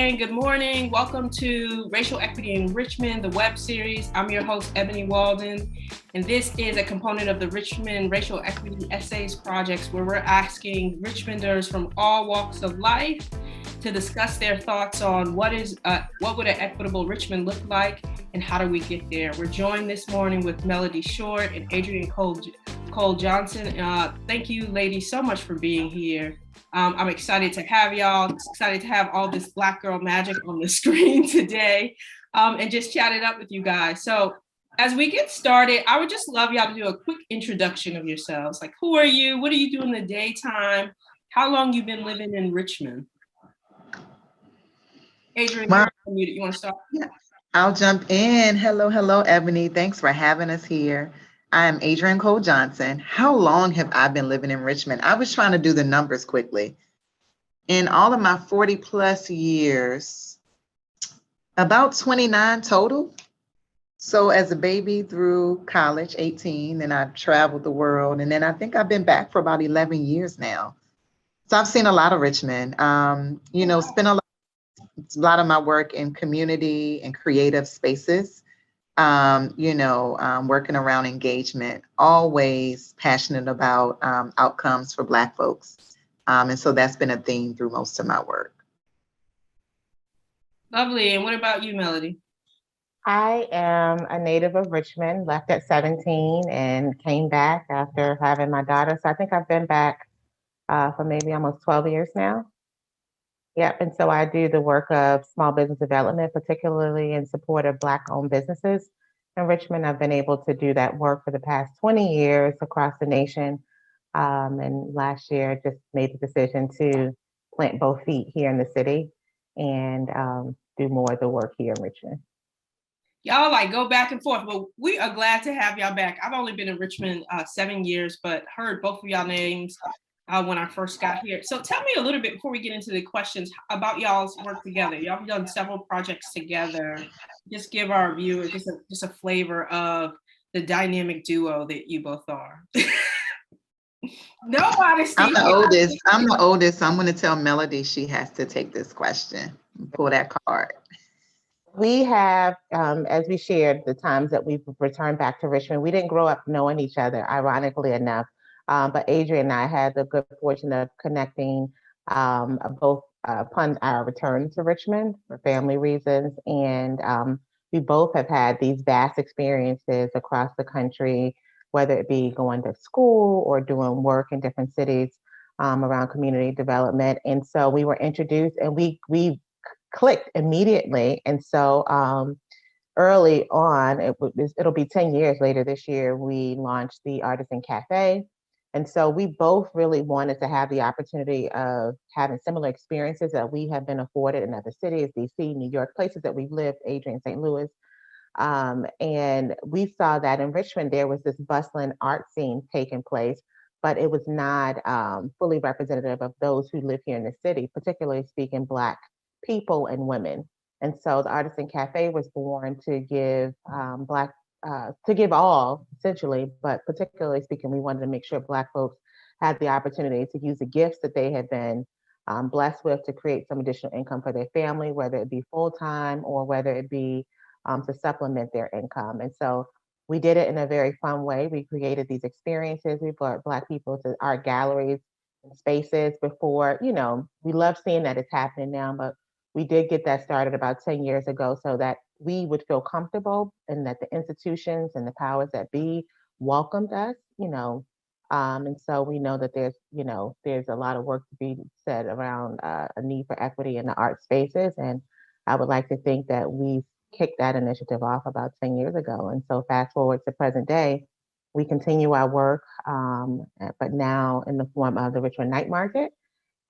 saying good morning. Welcome to Racial Equity in Richmond, the web series. I'm your host, Ebony Walden, and this is a component of the Richmond Racial Equity Essays projects where we're asking Richmonders from all walks of life to discuss their thoughts on what would an equitable Richmond look like and how do we get there. We're joined this morning with Melody Short and Adrienne Cole Johnson. Thank you, ladies, so much for being here. I'm excited to have y'all, excited to have all this Black girl magic on the screen today and just chat it up with you guys. So as we get started, I would just love y'all to do a quick introduction of yourselves. Like, who are you? What do you do in the daytime? How long you been living in Richmond? Adrienne, you're unmuted. You want to start? Yeah, I'll jump in. Hello, Ebony. Thanks for having us here. I'm Adrienne Cole Johnson. How long have I been living in Richmond? I was trying to do the numbers quickly. In all of my 40 plus years, about 29 total. So as a baby through college, 18, and I've traveled the world. And then I think I've been back for about 11 years now. So I've seen a lot of Richmond, spent a lot of my work in community and creative spaces. Working around engagement, always passionate about outcomes for Black folks. And so that's been a theme through most of my work. Lovely. And what about you, Melody? I am a native of Richmond, left at 17 and came back after having my daughter. So I think I've been back for maybe almost 12 years now. Yep. And so I do the work of small business development, particularly in support of Black-owned businesses. In Richmond, I've been able to do that work for the past 20 years across the nation. And last year, just made the decision to plant both feet here in the city and do more of the work here in Richmond. Y'all like go back and forth, but we are glad to have y'all back. I've only been in Richmond 7 years, but heard both of y'all names when I first got here. So tell me a little bit before we get into the questions about y'all's work together. Y'all have done several projects together. Just give our viewers just a flavor of the dynamic duo that you both are. No modesty. I'm the oldest. So I'm going to tell Melody she has to take this question. Pull that card. We have, as we shared, the times that we've returned back to Richmond, we didn't grow up knowing each other, ironically enough. But Adrienne and I had the good fortune of connecting both upon our return to Richmond for family reasons. And we both have had these vast experiences across the country, whether it be going to school or doing work in different cities around community development. And so we were introduced and we clicked immediately. And so early on, it'll be 10 years later this year, we launched the Artisan Cafe. And so we both really wanted to have the opportunity of having similar experiences that we have been afforded in other cities, DC, New York, places that we've lived, Adrienne, St. Louis. And we saw that in Richmond, there was this bustling art scene taking place, but it was not fully representative of those who live here in the city, particularly speaking Black people and women. And so the Artisan Cafe was born to give to give all, essentially, but particularly speaking, we wanted to make sure Black folks had the opportunity to use the gifts that they had been blessed with to create some additional income for their family, whether it be full-time or whether it be to supplement their income. And so we did it in a very fun way. We created these experiences. We brought Black people to art galleries and spaces before, we love seeing that it's happening now, but we did get that started about 10 years ago so that we would feel comfortable and that the institutions and the powers that be welcomed us, and so we know that there's a lot of work to be said around a need for equity in the art spaces. And I would like to think that we kicked that initiative off about 10 years ago. And so fast forward to present day, we continue our work, but now in the form of the Richmond Night Market.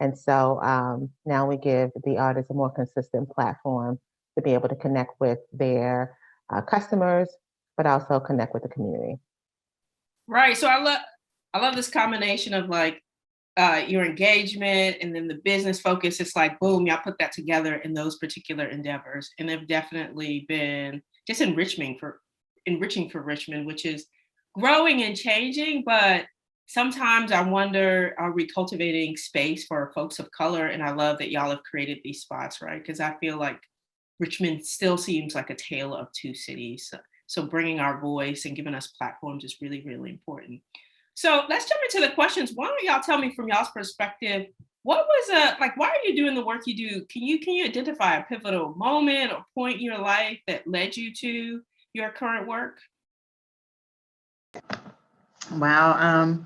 And so now we give the artists a more consistent platform to be able to connect with their customers, but also connect with the community. Right. So I love this combination of like your engagement and then the business focus. It's like, boom, y'all put that together in those particular endeavors. And they've definitely been just enriching for Richmond, which is growing and changing, but sometimes I wonder, are we cultivating space for folks of color? And I love that y'all have created these spots, right? Because I feel like Richmond still seems like a tale of two cities. So bringing our voice and giving us platforms is really, really important. So let's jump into the questions. Why don't y'all tell me from y'all's perspective, what was like, why are you doing the work you do? Can you identify a pivotal moment or point in your life that led you to your current work? Wow.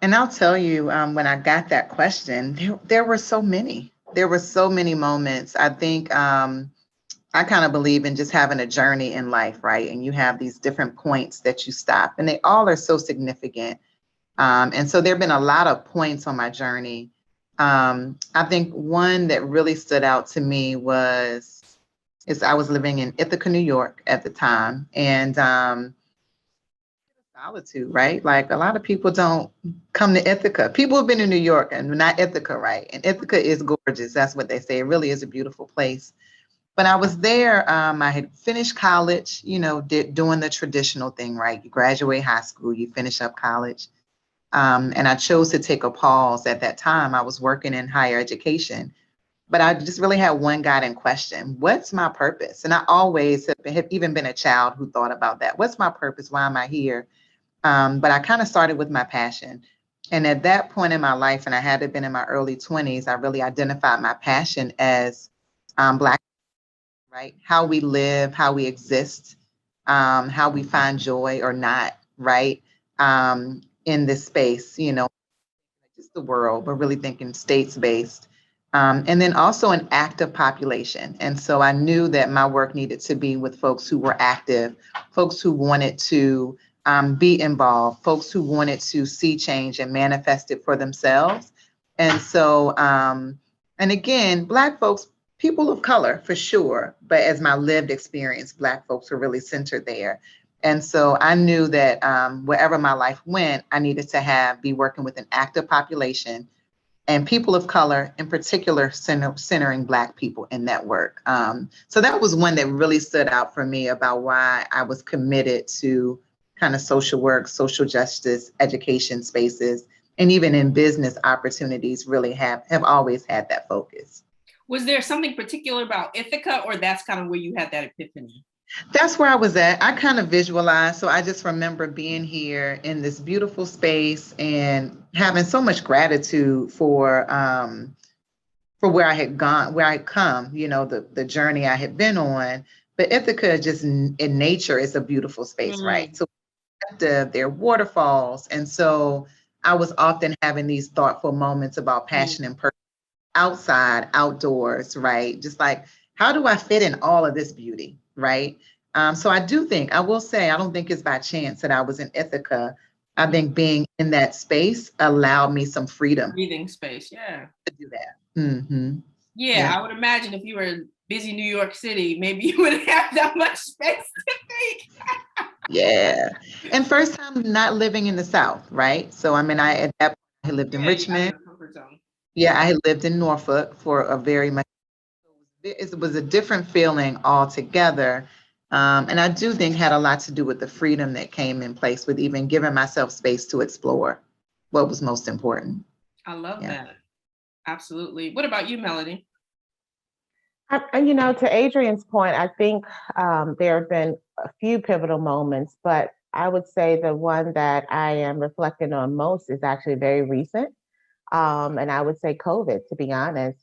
And I'll tell you, when I got that question, there were so many. There were so many moments. I think I kind of believe in just having a journey in life, right? And you have these different points that you stop, and they all are so significant. And so there have been a lot of points on my journey. I think one that really stood out to me is I was living in Ithaca, New York at the time, and solitude, right? Like a lot of people don't come to Ithaca. People have been in New York and not Ithaca, right? And Ithaca is gorgeous. That's what they say. It really is a beautiful place. But I was there. I had finished college, doing the traditional thing, right? You graduate high school, you finish up college. And I chose to take a pause at that time. I was working in higher education, but I just really had one guiding question. What's my purpose? And I always have even been a child who thought about that. What's my purpose? Why am I here? But I kind of started with my passion. And at that point in my life, and I had to have been in my early 20s, I really identified my passion as Black, right? How we live, how we exist, how we find joy or not, right? In this space, just the world, but really thinking states-based. And then also an active population. And so I knew that my work needed to be with folks who were active, folks who wanted to be involved, folks who wanted to see change and manifest it for themselves. And so, and again, Black folks, people of color for sure, but as my lived experience, Black folks were really centered there. And so I knew that wherever my life went, I needed to be working with an active population and people of color, in particular, centering Black people in that work. So that was one that really stood out for me about why I was committed to kind of social work, social justice, education spaces, and even in business opportunities really have always had that focus. Was there something particular about Ithaca, or that's kind of where you had that epiphany? That's where I was at. I kind of visualized. So I just remember being here in this beautiful space and having so much gratitude for where I had gone, where I had come, the journey I had been on. But Ithaca just in nature is a beautiful space, right? So there are waterfalls. And so I was often having these thoughtful moments about passion and purpose outside, outdoors, right? Just like, how do I fit in all of this beauty, right? So I will say, I don't think it's by chance that I was in Ithaca. I think being in that space allowed me some freedom. Breathing space, yeah. To do that. Mm-hmm. Yeah, I would imagine if you were in busy New York City, maybe you wouldn't have that much space to think. Yeah. And first time not living in the South, right? So, at that point, I lived in Richmond. Yeah, I had lived in Norfolk for a very much, it was a different feeling altogether. And I do think had a lot to do with the freedom that came in place with even giving myself space to explore what was most important. I love that. Absolutely. What about you, Melody? To Adrienne's point, I think there have been a few pivotal moments, but I would say the one that I am reflecting on most is actually very recent. And I would say COVID, to be honest.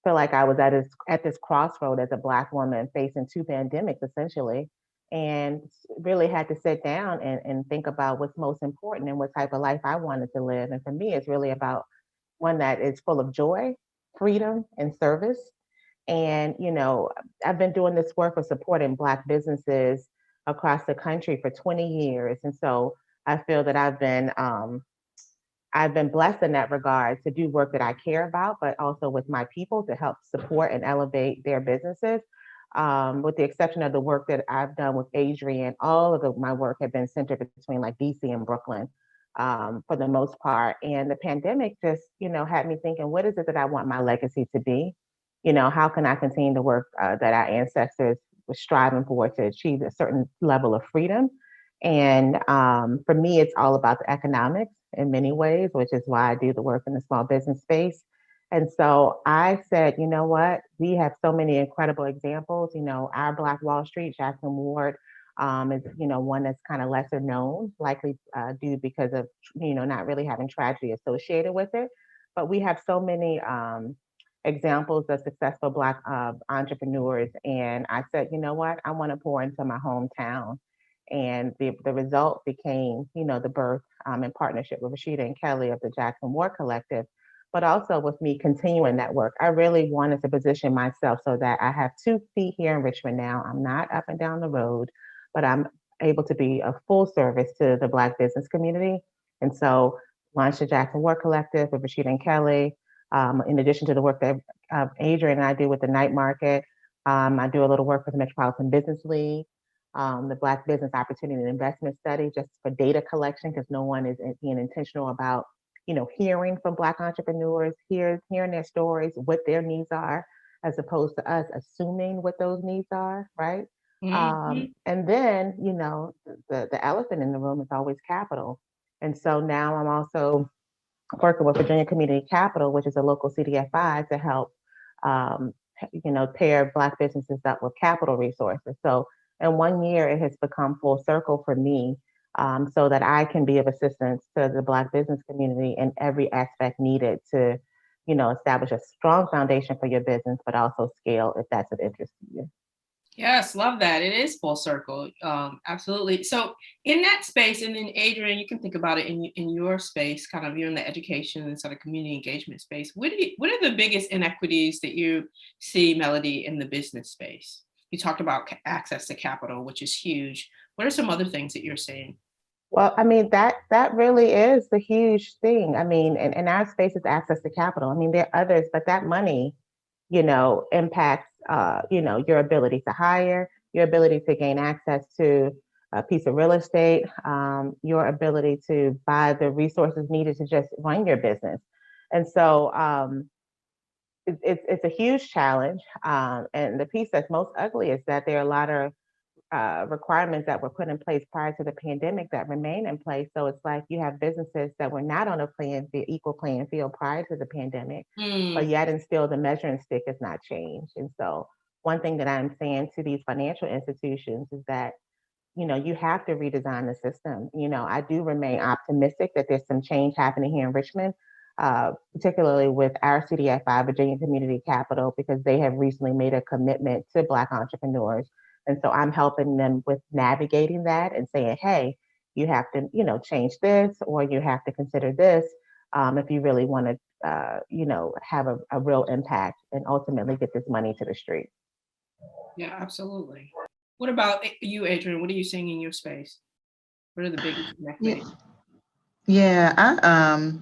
Feel like I was at this crossroad as a Black woman facing two pandemics essentially, and really had to sit down and think about what's most important and what type of life I wanted to live. And for me, it's really about one that is full of joy, freedom, and service. And, I've been doing this work of supporting Black businesses across the country for 20 years. And so I feel that I've been blessed in that regard to do work that I care about, but also with my people to help support and elevate their businesses. With the exception of the work that I've done with Adrienne, all of my work had been centered between like DC and Brooklyn for the most part. And the pandemic just, had me thinking, what is it that I want my legacy to be? How can I continue the work that our ancestors were striving for to achieve a certain level of freedom? And for me, it's all about the economics in many ways, which is why I do the work in the small business space. And so I said, you know what? We have so many incredible examples. Our Black Wall Street, Jackson Ward, is one that's kind of lesser known, likely due because of not really having tragedy associated with it. But we have so many examples of successful Black entrepreneurs, and I said, you know what? I want to pour into my hometown, and the result became the birth in partnership with Rashida and Kelly of the Jackson Ward Collective, but also with me continuing that work. I really wanted to position myself so that I have 2 feet here in Richmond now. I'm not up and down the road, but I'm able to be a full service to the Black business community. And so launched the Jackson Ward Collective with Rashida and Kelly. In addition to the work that Adrienne and I do with the night market, I do a little work with the Metropolitan Business League, the Black Business Opportunity and Investment Study, just for data collection, because no one is being intentional about hearing from Black entrepreneurs, hearing their stories, what their needs are, as opposed to us assuming what those needs are, right? And then, the elephant in the room is always capital. And so now I'm also working with Virginia Community Capital, which is a local CDFI, to help, pair Black businesses up with capital resources. So in 1 year, it has become full circle for me, so that I can be of assistance to the Black business community in every aspect needed to, establish a strong foundation for your business, but also scale if that's of interest to you. Yes, love that. It is full circle. Absolutely. So in that space, and then Adrienne, you can think about it in your space, kind of you're in the education and sort of community engagement space. What are the biggest inequities that you see, Melody, in the business space? You talked about access to capital, which is huge. What are some other things that you're seeing? Well, I mean, that really is the huge thing. I mean, in our space is access to capital. I mean, there are others, but that money, impacts, your ability to hire, your ability to gain access to a piece of real estate, your ability to buy the resources needed to just run your business. And so it's a huge challenge. And the piece that's most ugly is that there are a lot of requirements that were put in place prior to the pandemic that remain in place. So it's like you have businesses that were not on a equal playing field prior to the pandemic, but yet and still the measuring stick has not changed. And so one thing that I'm saying to these financial institutions is that, you have to redesign the system. I do remain optimistic that there's some change happening here in Richmond, particularly with our CDFI, Virginia Community Capital, because they have recently made a commitment to Black entrepreneurs. And so I'm helping them with navigating that and saying, hey, you have to, change this, or you have to consider this, if you really want to, have a real impact and ultimately get this money to the street. Yeah, absolutely. What about you, Adrienne? What are you seeing in your space? What are the biggest inequities? Yeah,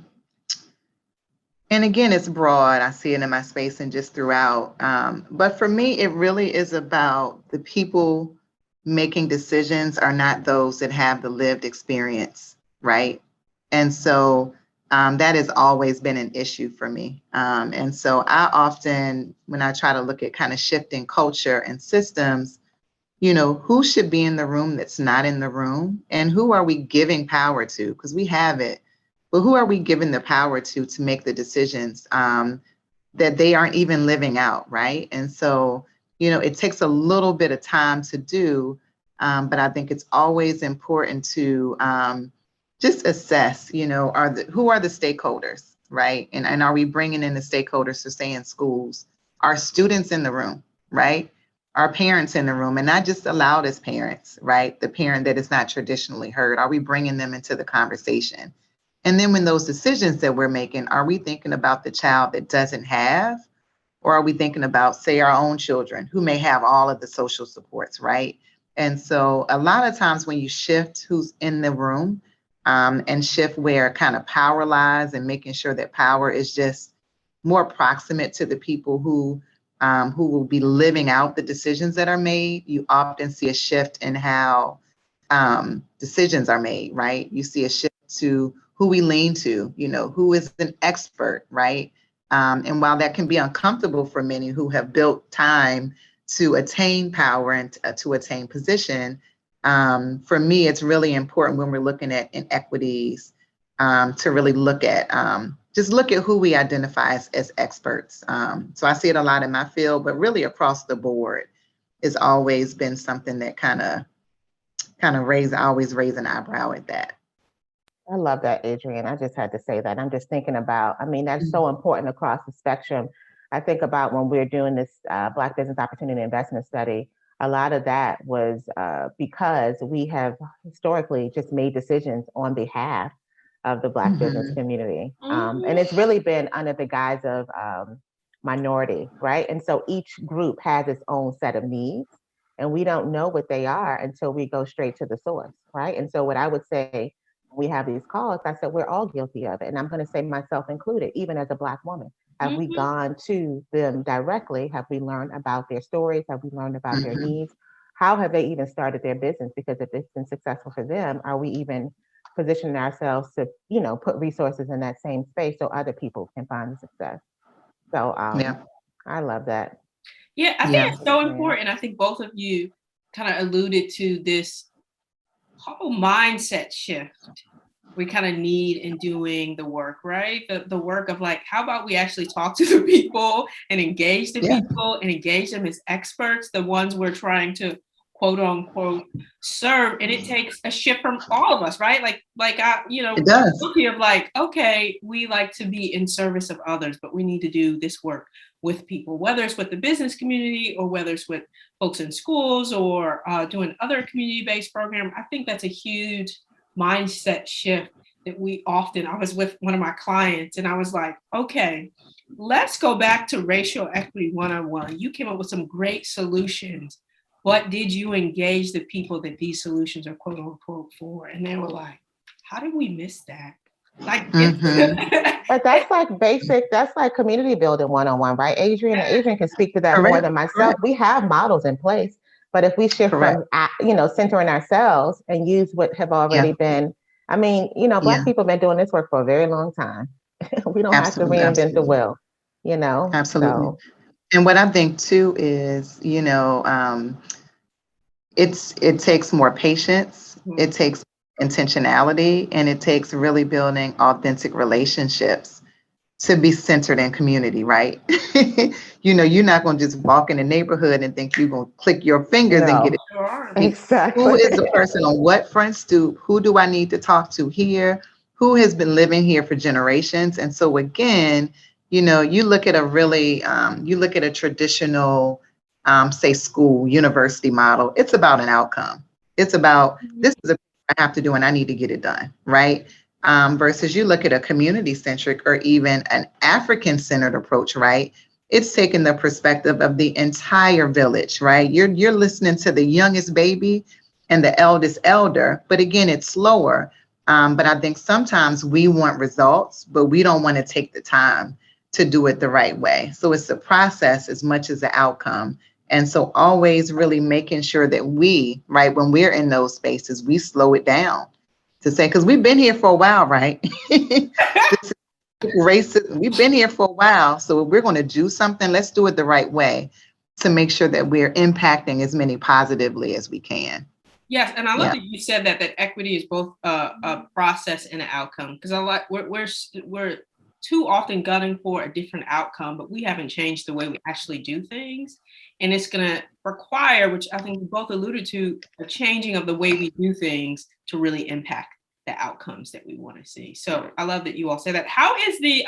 and again, it's broad. I see it in my space and just throughout. But for me, it really is about the people making decisions are not those that have the lived experience, right? And so that has always been an issue for me. And so I often, when I try to look at kind of shifting culture and systems, who should be in the room that's not in the room, and who are we giving power to? Because we have it. But who are we giving the power to make the decisions that they aren't even living out, right? And so, it takes a little bit of time to do, but I think it's always important to just assess, who are the stakeholders, right? And are we bringing in the stakeholders to say in schools? Are students in the room, right? Are parents in the room, and not just allowed as parents, right? The parent that is not traditionally heard. Are we bringing them into the conversation? And then when those decisions that we're making, are we thinking about the child that doesn't have, or are we thinking about, say, our own children who may have all of the social supports, right? And so a lot of times when you shift who's in the room and shift where kind of power lies, and making sure that power is just more proximate to the people who will be living out the decisions that are made, you often see a shift in how decisions are made, right? You see a shift to who we lean to, who is an expert, right? And while that can be uncomfortable for many who have built time to attain power and to attain position, For me, it's really important when we're looking at inequities to really look at just look at who we identify as experts. So I see it a lot in my field, but really across the board, it's always been something that kind of always raise an eyebrow at that. I love that, Adrienne. I just had to say that. I'm just thinking about, I mean, that's so important across the spectrum. I think about when we're doing this Black Business Opportunity Investment Study, a lot of that was because we have historically just made decisions on behalf of the Black business community. And it's really been under the guise of minority, right? And so each group has its own set of needs, and we don't know what they are until we go straight to the source, right? And so what I would say, we have these calls, I said, we're all guilty of it. And I'm going to say myself included, even as a Black woman. Have we gone to them directly? Have we learned about their stories? Have we learned about their needs? How have they even started their business? Because if it's been successful for them, are we even positioning ourselves to, you know, put resources in that same space so other people can find the success? So Yeah. I love that. Yeah, I think it's so important. I think both of you kind of alluded to this whole mindset shift we kind of need in doing the work, right? The work of like, how about we actually talk to the people and engage the people and engage them as experts, the ones we're trying to quote unquote serve. And it takes a shift from all of us, right? Like I, you know, guilty of like, okay, we like to be in service of others, but we need to do this work with people, whether it's with the business community or whether it's with folks in schools or doing other community-based programs. I think that's a huge mindset shift that we often, I was with one of my clients and I was like, okay, let's go back to racial equity 101. You came up with some great solutions, but did you engage the people that these solutions are quote unquote for? And they were like, how did we miss that? Like, but that's like basic, that's like community building 101, right? Adrienne, and Adrienne can speak to that more than myself. We have models in place, but if we shift from, you know, centering ourselves and use what have already been, I mean, you know, Black people have been doing this work for a very long time. We don't have to reinvent the wheel, you know? Absolutely. So. And what I think too is, you know, it takes more patience, it takes intentionality, and it takes really building authentic relationships to be centered in community, right? You know, you're not going to just walk in the neighborhood and think you're going to click your fingers and get it. Exactly. Who is the person on what front stoop? Who do I need to talk to here? Who has been living here for generations? And so again, you know, you look at a traditional, say school, university model. It's about an outcome. It's about this is a I have to do and I need to get it done, right? Versus you look at a community-centric or even an African-centered approach, right? It's taking the perspective of the entire village, right? You're listening to the youngest baby and the eldest elder, but again, it's slower. But I think sometimes we want results, but we don't want to take the time to do it the right way. So it's the process as much as the outcome. And so always really making sure that we, right, when we're in those spaces, we slow it down to say, because we've been here for a while, right? Racism, we've been here for a while. So if we're going to do something, let's do it the right way to make sure that we're impacting as many positively as we can. Yes, and I love that you said that equity is both a process and an outcome, because we're too often gunning for a different outcome, but we haven't changed the way we actually do things. And it's going to require, which I think we both alluded to, a changing of the way we do things to really impact the outcomes that we want to see. So I love that you all say that. How is the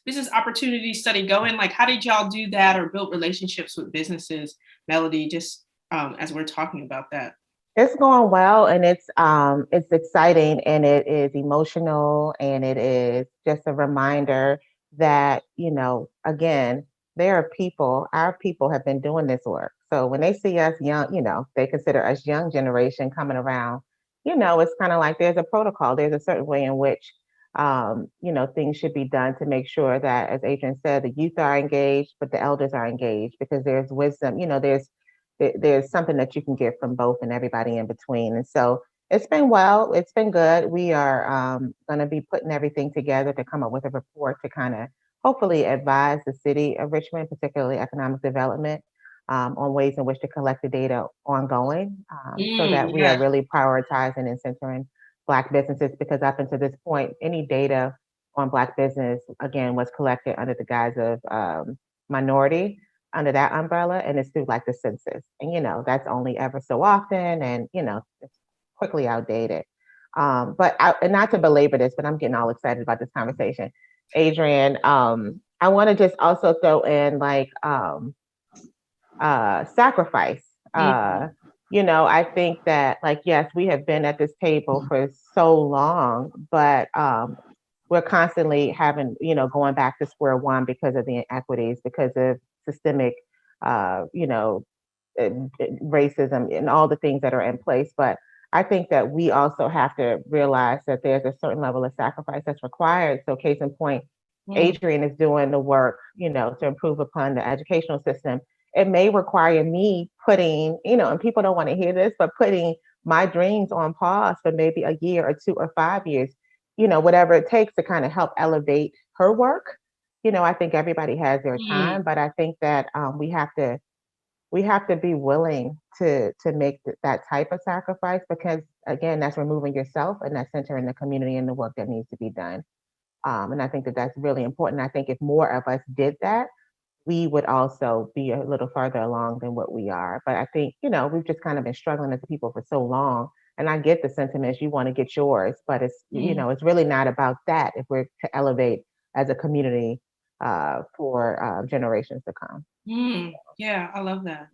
business opportunity study going? Like, how did y'all do that or build relationships with businesses? Melody, just as we're talking about that. It's going well, and it's exciting, and it is emotional, and it is just a reminder that, you know, again, our people have been doing this work. So when they see us young, you know, they consider us young generation coming around, you know, it's kind of like there's a protocol, there's a certain way in which, you know, things should be done to make sure that, as Adrienne said, the youth are engaged, but the elders are engaged, because there's wisdom, you know, there's something that you can get from both and everybody in between. And so it's been good. We are going to be putting everything together to come up with a report to kind of hopefully advise the city of Richmond, particularly economic development, on ways in which to collect the data ongoing, so that we are Yeah. really prioritizing and centering Black businesses, because up until this point, any data on Black business, again, was collected under the guise of minority, under that umbrella, and it's through like the census. And, that's only ever so often, and, it's quickly outdated. And not to belabor this, but I'm getting all excited about this conversation. Adrienne, I want to just also throw in like sacrifice. I think that, like, yes, we have been at this table for so long, but we're constantly having, going back to square one because of the inequities, because of systemic, racism and all the things that are in place. But I think that we also have to realize that there's a certain level of sacrifice that's required. So case in point, Adrienne is doing the work, to improve upon the educational system. It may require me putting, and people don't want to hear this, but putting my dreams on pause for maybe a year or 2 or 5 years, whatever it takes to kind of help elevate her work. I think everybody has their time, but I think that we have to be willing to make that type of sacrifice, because again, that's removing yourself and that's centering the community and the work that needs to be done. And I think that that's really important. I think if more of us did that, we would also be a little further along than what we are. But I think, we've just kind of been struggling as people for so long. And I get the sentiments, you want to get yours, but it's, it's really not about that if we're to elevate as a community for generations to come. Yeah, I love that.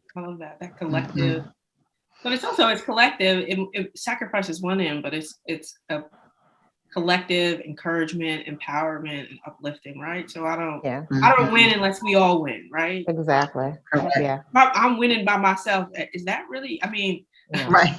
That collective. But it's collective. Sacrifice is one end, but it's a collective encouragement, empowerment, and uplifting, right? So I don't win unless we all win, right? Exactly. Yeah. I'm winning by myself. Is that really? I mean, right.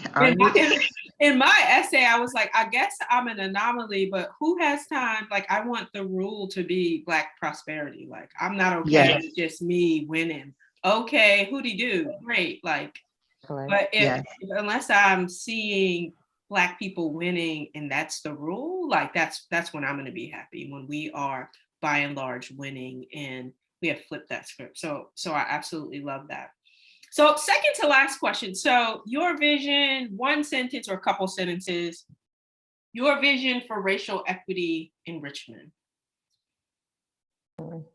In my essay, I was like, I guess I'm an anomaly, but who has time? Like, I want the rule to be Black prosperity. Like, I'm not okay with just me winning. Okay, hooty do, great. Like, but unless I'm seeing Black people winning and that's the rule, like that's when I'm going to be happy, when we are by and large winning and we have flipped that script. So I absolutely love that. So second to last question. So your vision, one sentence or a couple sentences, your vision for racial equity in Richmond. So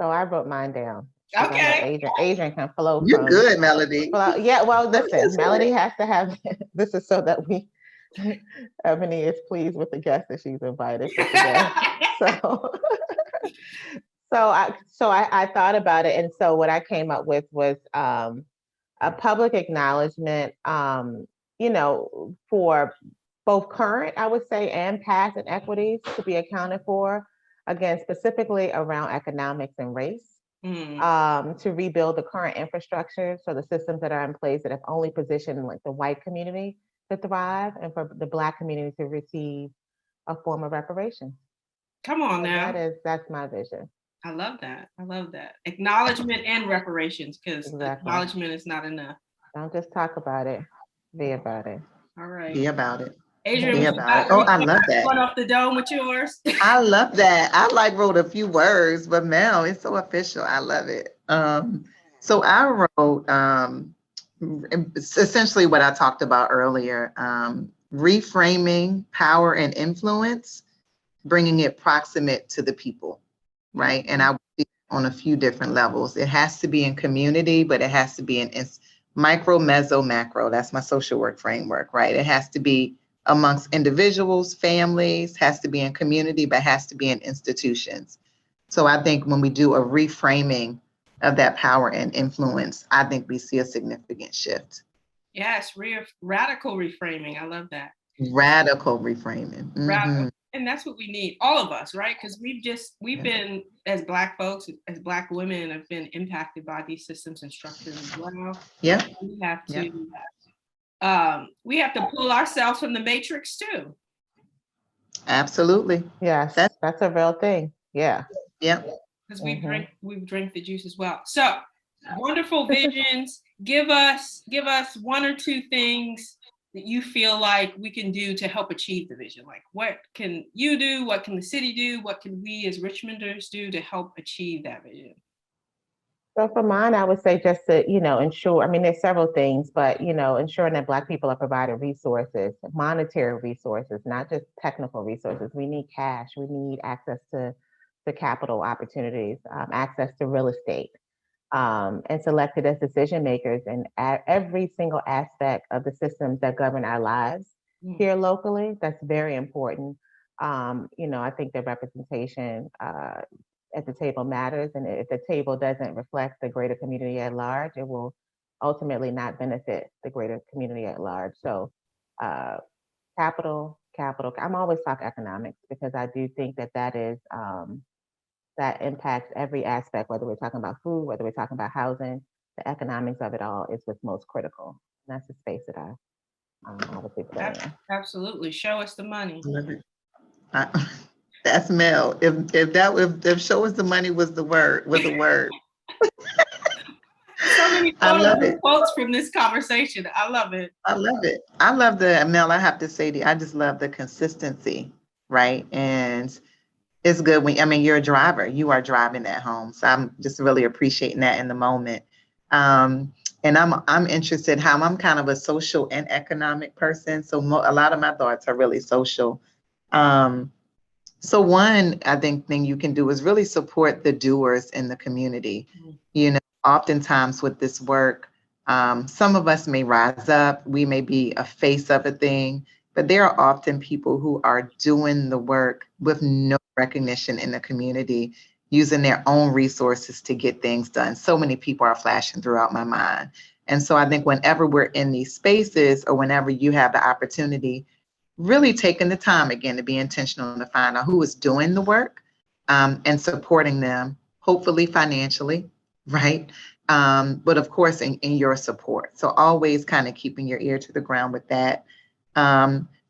I wrote mine down. Okay. Adrienne can flow. You're good, Melody. Well, listen, Melody has to have, this is so that Ebony is pleased with the guest that she's invited for today. So I thought about it. And so what I came up with was a public acknowledgement, for both current, I would say, and past inequities to be accounted for, again, specifically around economics and race. To rebuild the current infrastructure, so the systems that are in place that have only positioned like the white community to thrive, and for the Black community to receive a form of reparation. Come on now. That's my vision. I love that. Acknowledgement and reparations, because acknowledgement is not enough. Don't just talk about it, be about it. All right. Be about it. Adrienne, I love that. Run off the dome with yours. I love that. I wrote a few words, but Mel, it's so official. I love it. So I wrote essentially what I talked about earlier, reframing power and influence, bringing it proximate to the people, right? And I would see on a few different levels. It has to be in community, but it has to be in micro, meso, macro. That's my social work framework, right? It has to be amongst individuals, families, has to be in community, but has to be in institutions. So I think when we do a reframing of that power and influence, I think we see a significant shift. Yes, radical reframing. I love that. Radical reframing. Radical. And that's what we need, all of us, right? Because we've been, as Black folks, as Black women, have been impacted by these systems and structures as well. Yeah. We have to pull ourselves from the matrix too. Absolutely. Yes, that's a real thing. Yeah. Yeah. Because we drink the juice as well. So wonderful visions. Give us one or two things that you feel like we can do to help achieve the vision. Like, what can you do? What can the city do? What can we as Richmonders do to help achieve that vision? So for mine, I would say just to, ensure, I mean, there's several things, but, ensuring that Black people are provided resources, monetary resources, not just technical resources. We need cash. We need access to capital opportunities, access to real estate, and selected as decision makers in every single aspect of the systems that govern our lives here locally. That's very important. I think the representation at the table matters. And if the table doesn't reflect the greater community at large, it will ultimately not benefit the greater community at large. So capital. I'm always talking economics because I do think that is that impacts every aspect, whether we're talking about food, whether we're talking about housing, the economics of it all is what's most critical. And that's the space that I would put that in. Absolutely. Show us the money. That's Mel. If show us the money was the word. So many I love it. quotes from this conversation. I love it. I love it. I love Mel, I have to say, I just love the consistency, right? And it's good you're a driver, you are driving that home. So I'm just really appreciating that in the moment. And I'm interested how I'm kind of a social and economic person. So a lot of my thoughts are really social. So one, I think thing you can do is really support the doers in the community. Oftentimes with this work, some of us may rise up, we may be a face of a thing, but there are often people who are doing the work with no recognition in the community, using their own resources to get things done. So many people are flashing throughout my mind. And so I think whenever we're in these spaces or whenever you have the opportunity, really taking the time again to be intentional to find out who is doing the work and supporting them, hopefully financially, right? But of course, in your support. So always kind of keeping your ear to the ground with that.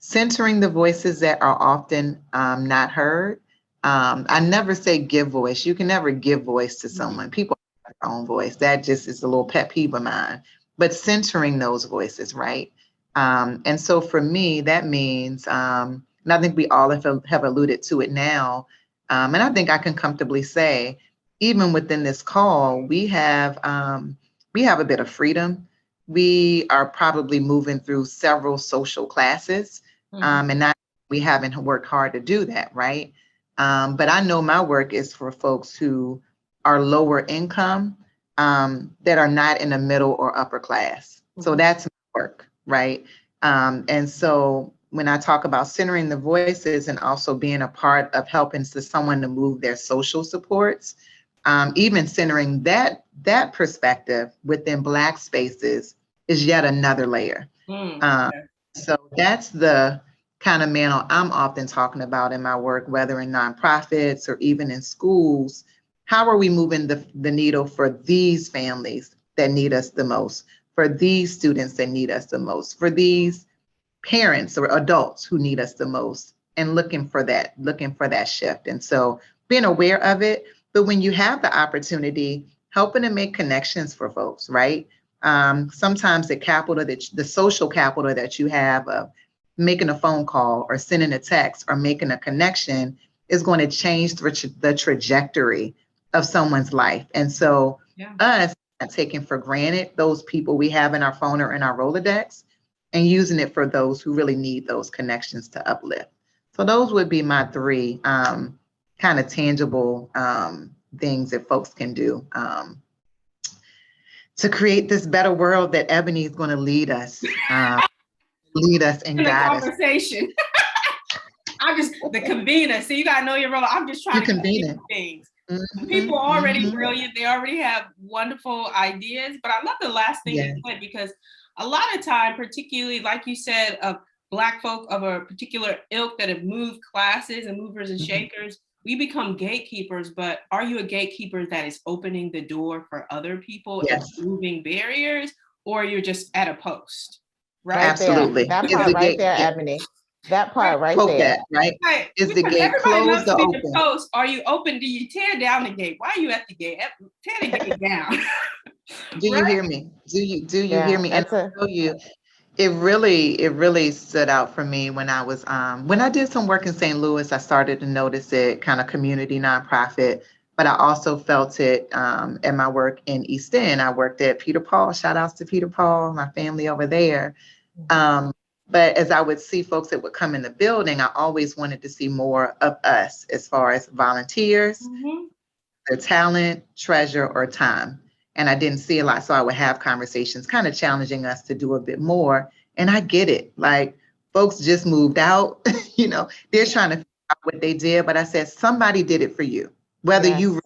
Centering the voices that are often not heard. I never say give voice. You can never give voice to someone. People have their own voice. That just is a little pet peeve of mine. But centering those voices, right? And so for me, that means, and I think we all have alluded to it now, and I think I can comfortably say, even within this call, we have a bit of freedom. We are probably moving through several social classes, and we haven't worked hard to do that, right? But I know my work is for folks who are lower income, that are not in the middle or upper class. So that's my work, right? And so when I talk about centering the voices and also being a part of helping someone to move their social supports, even centering that perspective within Black spaces is yet another layer. So that's the kind of mantle I'm often talking about in my work, whether in nonprofits or even in schools. How are we moving the needle for these families that need us the most, for these students that need us the most, for these parents or adults who need us the most, and looking for that shift. And so being aware of it, but when you have the opportunity, helping to make connections for folks, right? Sometimes the social capital that you have of making a phone call or sending a text or making a connection is going to change the trajectory of someone's life. And so us not taking for granted those people we have in our phone or in our Rolodex, and using it for those who really need those connections to uplift. So those would be my three kind of tangible things that folks can do to create this better world that Ebony is going to lead us and in guide the conversation. I'm just the convener. So you gotta know your role. I'm just trying to convene things. People are already brilliant. They already have wonderful ideas. But I love the last thing you said, because a lot of time, particularly like you said, of Black folk of a particular ilk that have moved classes and movers and shakers, we become gatekeepers. But are you a gatekeeper that is opening the door for other people and moving barriers, or you're just at a post? Right. Absolutely. That part right there, Ebony. That part right there. Right? Is the gate closed or open? The post. Are you open? Do you tear down the gate? Why are you at the gate? Tear the gate down. Do you hear me? Do you hear me? And I'll tell you, it really stood out for me when I did some work in St. Louis. I started to notice it, kind of community nonprofit. but I also felt it in my work in East End. I worked at Peter Paul. Shout outs to Peter Paul, my family over there. But as I would see folks that would come in the building, I always wanted to see more of us as far as volunteers, their talent, treasure, or time. And I didn't see a lot. So I would have conversations kind of challenging us to do a bit more. And I get it. Like folks just moved out, they're trying to figure out what they did. But I said, somebody did it for you, whether you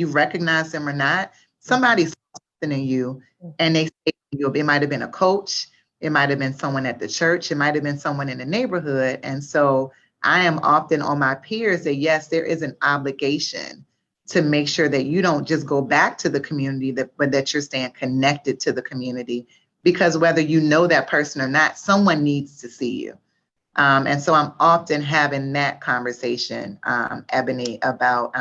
recognize them or not, somebody saw something in you and they say you, it might have been a coach. It might have been someone at the church. It might have been someone in the neighborhood. And so I am often on my peers that, yes, there is an obligation to make sure that you don't just go back to the community, but that you're staying connected to the community, because whether you know that person or not, someone needs to see you. And so I'm often having that conversation, Ebony, about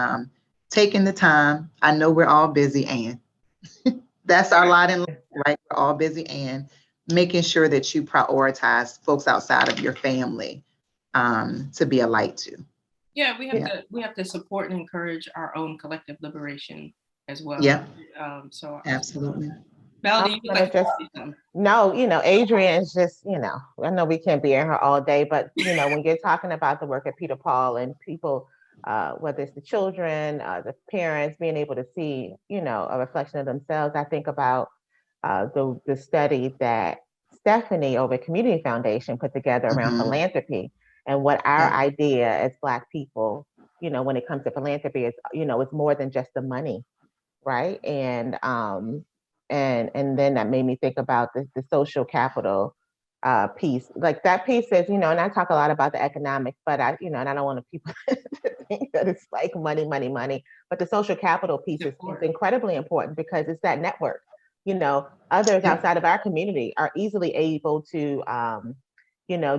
taking the time. I know we're all busy, and that's our lot in life, right? We're all busy, and making sure that you prioritize folks outside of your family to be a light to. Yeah, we have to support and encourage our own collective liberation as well. Yeah. So Absolutely. Melody, you would like to say something? No, Adrienne is just, I know we can't be in her all day, but when you're talking about the work at Peter Paul and people, whether it's the children, the parents being able to see, a reflection of themselves, I think about the study that Stephanie over at Community Foundation put together around philanthropy, and what our idea as Black people, when it comes to philanthropy is, it's more than just the money, right? And then that made me think about the social capital piece. Like that piece is, and I talk a lot about the economics, but and I don't want people to think that it's like money, but the social capital piece is incredibly important because it's that network. Others outside of our community are easily able to,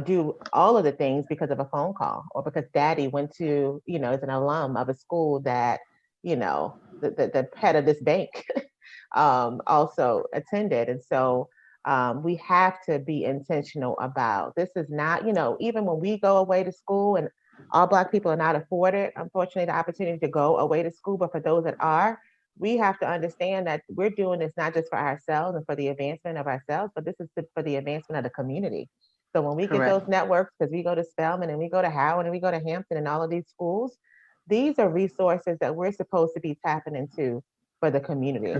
do all of the things because of a phone call, or because daddy went to, is an alum of a school that, the head of this bank also attended. And so we have to be intentional about, this is not, even when we go away to school, and all Black people are not afforded, unfortunately, the opportunity to go away to school, but for those that are, we have to understand that we're doing this not just for ourselves and for the advancement of ourselves, but this is for the advancement of the community. So when we get those networks, because we go to Spelman and we go to Howard and we go to Hampton and all of these schools, these are resources that we're supposed to be tapping into for the community.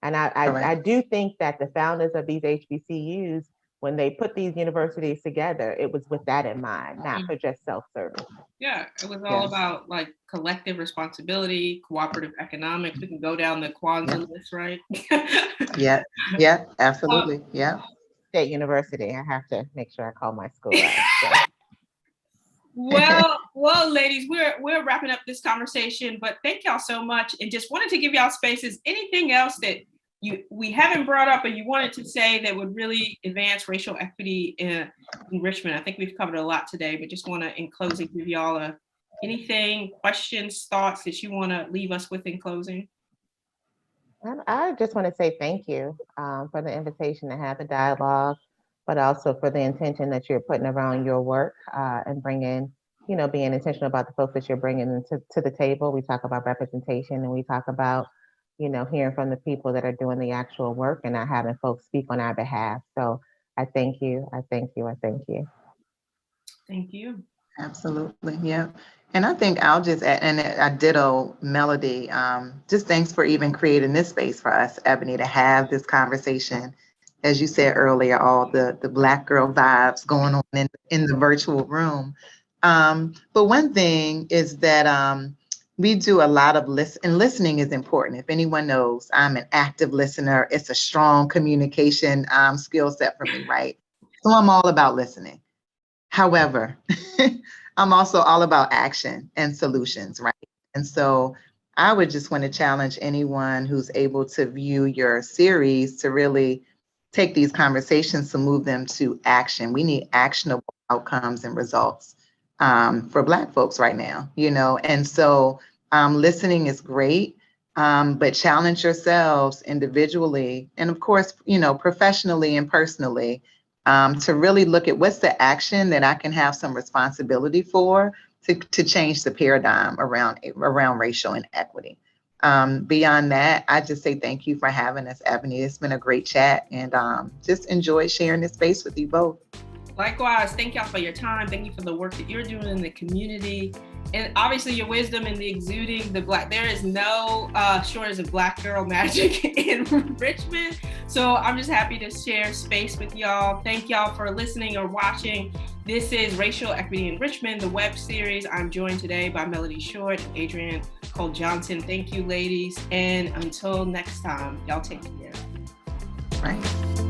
And I do think that the founders of these HBCUs, when they put these universities together, it was with that in mind, not for just self-service. Yeah, it was all about like collective responsibility, cooperative economics. We can go down the Kwanzaa list, right? Yeah, absolutely. State University. I have to make sure I call my school out. Well, ladies, we're wrapping up this conversation, but thank y'all so much. And just wanted to give y'all spaces. Anything else that we haven't brought up and you wanted to say that would really advance racial equity in Richmond? I think we've covered a lot today, but just want to, in closing, give y'all anything, questions, thoughts that you want to leave us with in closing. I just want to say thank you for the invitation to have the dialogue, but also for the intention that you're putting around your work and bringing, being intentional about the folks that you're bringing to the table. We talk about representation, and we talk about, hearing from the people that are doing the actual work and not having folks speak on our behalf. So I thank you. I thank you. I thank you. Thank you. Absolutely. Yeah. And I think I'll just add, and I ditto Melody, just thanks for even creating this space for us, Ebony, to have this conversation. As you said earlier, all the Black girl vibes going on in the virtual room. But one thing is that we do a lot of listening is important. If anyone knows, I'm an active listener. It's a strong communication skill set for me, right? So I'm all about listening. However, I'm also all about action and solutions, right? And so I would just want to challenge anyone who's able to view your series to really take these conversations to move them to action. We need actionable outcomes and results for Black folks right now, and so listening is great, but challenge yourselves individually and of course, professionally and personally to really look at what's the action that I can have some responsibility for to change the paradigm around racial inequity. Beyond that, I just say thank you for having us, Ebony. It's been a great chat, and just enjoyed sharing this space with you both. Likewise, thank y'all for your time. Thank you for the work that you're doing in the community. And obviously your wisdom in the exuding the Black, there is no shortage of Black girl magic in Richmond. So I'm just happy to share space with y'all. Thank y'all for listening or watching. This is Racial Equity in Richmond, the web series. I'm joined today by Melody Short and Adrienne Cole-Johnson. Thank you, ladies. And until next time, y'all take care. Right.